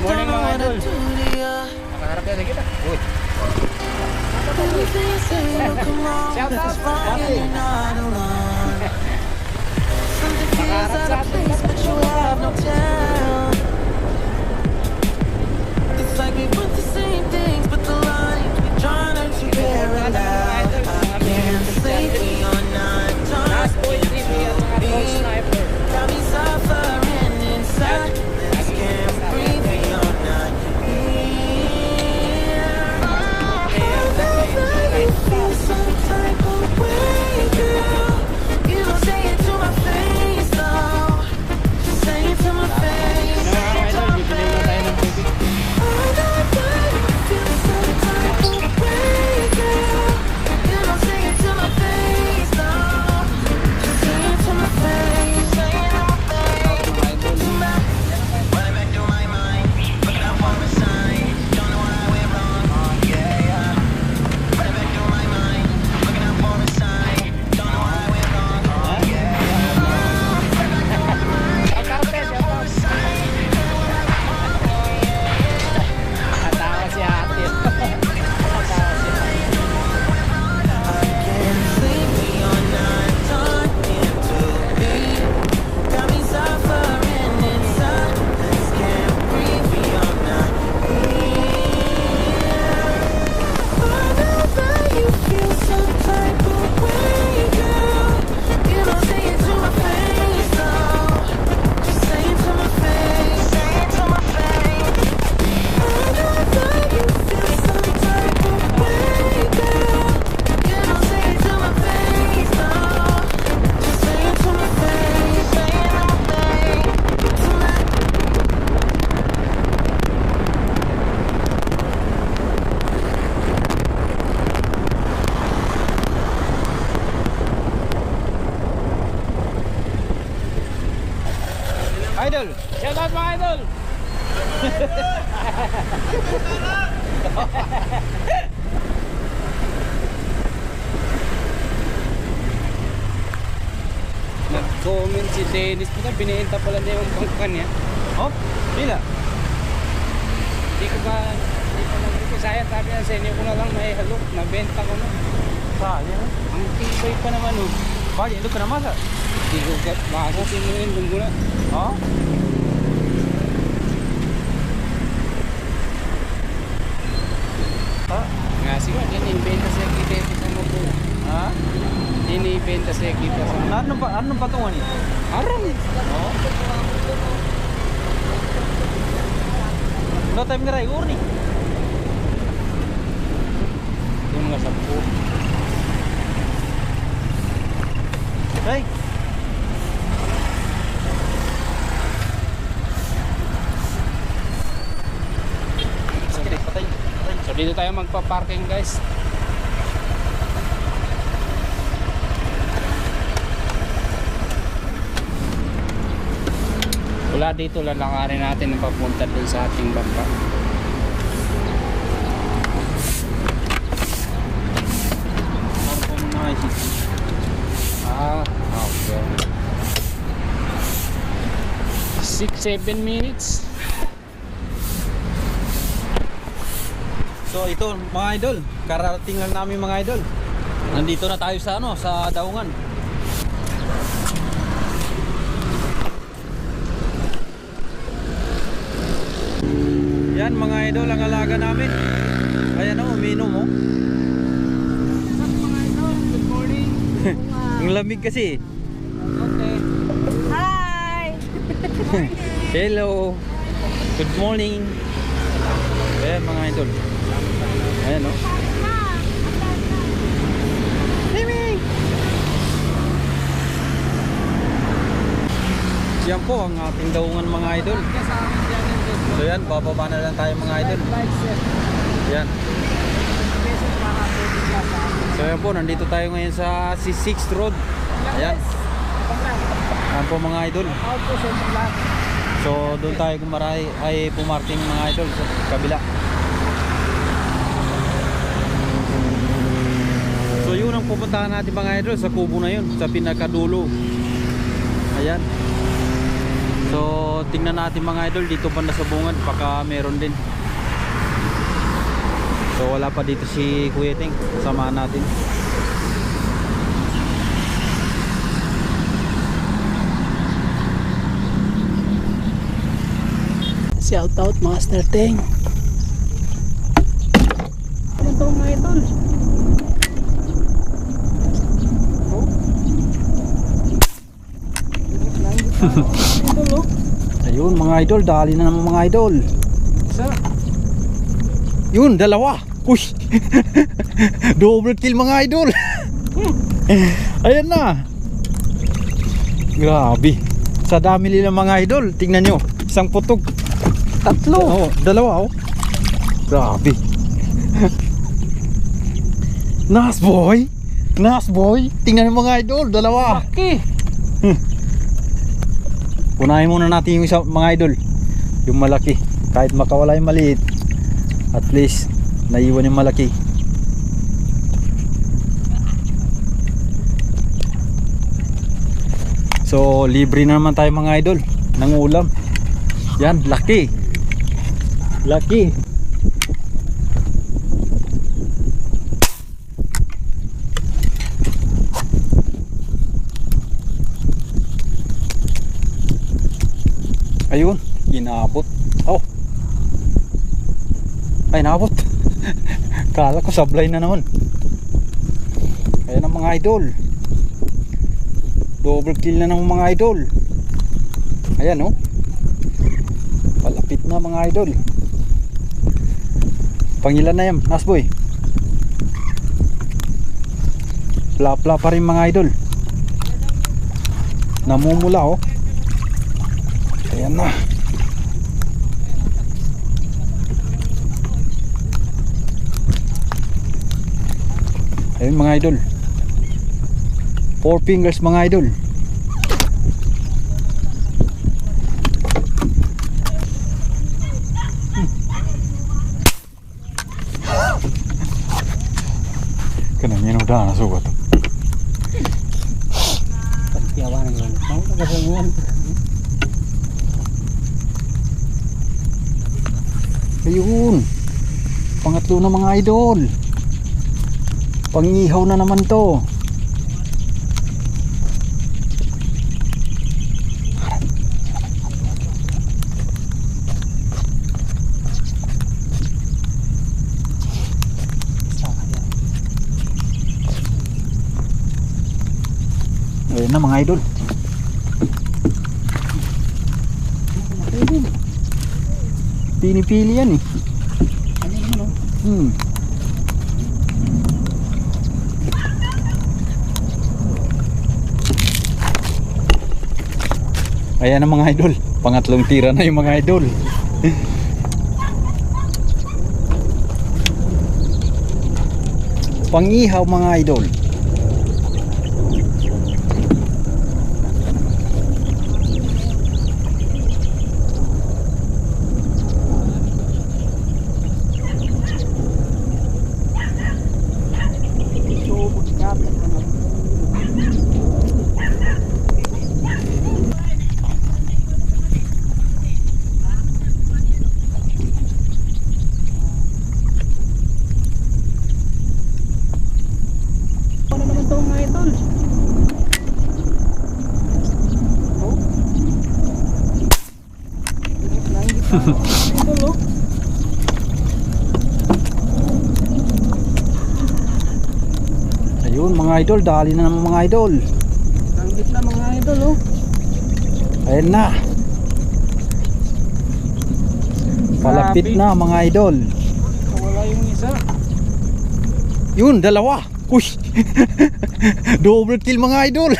morning mga idol. Nakaharap na kita. Uy. Shout out sa atin. Nakaharap sa atin. It's like we want the same things, but the lines we trying to parallel. I can't sleep when you're not talking to me. Got me suffering inside. I can't breathe when you're not here. I know that you feel some type of way, girl. You don't say it to my face, though. Just say it to my face. Say it to my face. Idol. Shout out mga idol. Nag-comment si Dennis po na binihinta pala niya yung pangkan niya. Oh, bila. Hindi ko nag-repisaya. Sabi na sa inyo ko na lang may halok. Nabenta ko na. Sayang. Ang tibay pa naman oh. Bali, ito ka na masa. Hindi ko makakusin mo yun. Dunggo na. Oh? Nga siya. Dinibenta siya kita sa mo po. Ha? Dinibenta siya kita sa mo. Anong patungan niya? Arang. Oh? No time ngerai urni. Doon nga sa po. Hey. Patay. So dito tayo magpa-parking guys. Wala dito lalakarin natin na papunta dun sa ating bangka. Okay. 6-7 minutes. So ito mga idol, kararating lang namin mga idol. Nandito na tayo sa sa Daungan. Yan mga idol ang alaga namin. Ayan o, uminom o. Mga idol, good morning. Ang lamig kasi. Okay. Hi! Hello. Good morning. Ayan mga idol. Ayan o. Yan po ang ating Daungan mga idol. So yan, bababa na lang tayo mga idol. Yan. So yan po, nandito tayo ngayon sa C6 Road. Ayan. Ayan po mga idol. So doon tayo kumaray ay pumarking mga idol sa kabila. So yun ang pupuntahan natin mga idol, sa kubo na yun, sa pinakadulo. Ayan. So tingnan natin mga idol dito banda sa bungad, baka meron din. So wala pa dito si Kuya Ting, samahan natin. Shout out Master Ting. Ano to mga idol? Ayun mga idol, dali na naman mga idol. Isa. Yun, dalawa. Uy. Double kill mga idol. Ayan na. Grabe. Sa dami nila mga idol, tingnan nyo. Isang putog. Tatlo. Oh, dalawa oh. Grabe. Nice boy. Nice boy. Tingnan nyo mga idol, dalawa. Laki. Unahin muna natin yung isa mga idol, yung malaki. Kahit makawala yung maliit, at least naiwan yung malaki. So libre na naman tayo mga idol ng ulam. Yan, laki. Laki. Ayun, inabot. Oh. Ay, inabot. Kala ko sablay na naman. Ayan ang mga idol. Double kill na ng mga idol. Ayan oh. Palapit na mga idol. Pangilan na yan, Nasboy. Pla-pla pa rin mga idol. Namumula oh. Ayan na. Ayun mga idol. 4 fingers mga idol. Kanang yun udah na sugat. Pagtiyawan ng mga. Ang kagasanguan. Ayun. Pangatlo na mga idol. Pangihaw na naman to. Ayun na mga idol. Pinipili yan eh. Ayan na mga idol. Pangatlong tira na yung mga idol. Pangihaw mga idol. Ayun mga idol, dali na naman mga idol. Tanggit na mga idol oh. Ayan na. Palapit Grabe. na mga idol. Wala yung isa. Yun, dalawa. Uy. Double kill mga idol.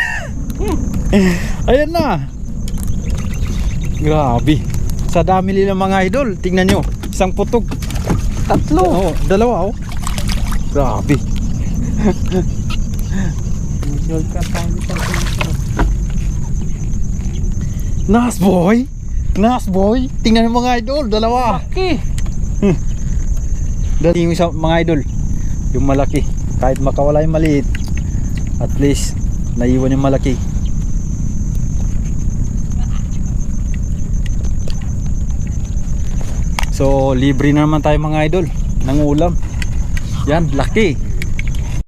Ayan na. Grabe. Sa dami nila mga idol, tingnan nyo. Isang putog. Tatlo. Oh, dalawa oh. Grabe. Nice boy. Nice boy. Tingnan mo mga idol, dalawa. Laki. Dali yung isa mga idol, yung malaki. Kahit makawala yung maliit, at least naiwan yung malaki. So libre na naman tayo mga idol ng ulam. Yan, laki.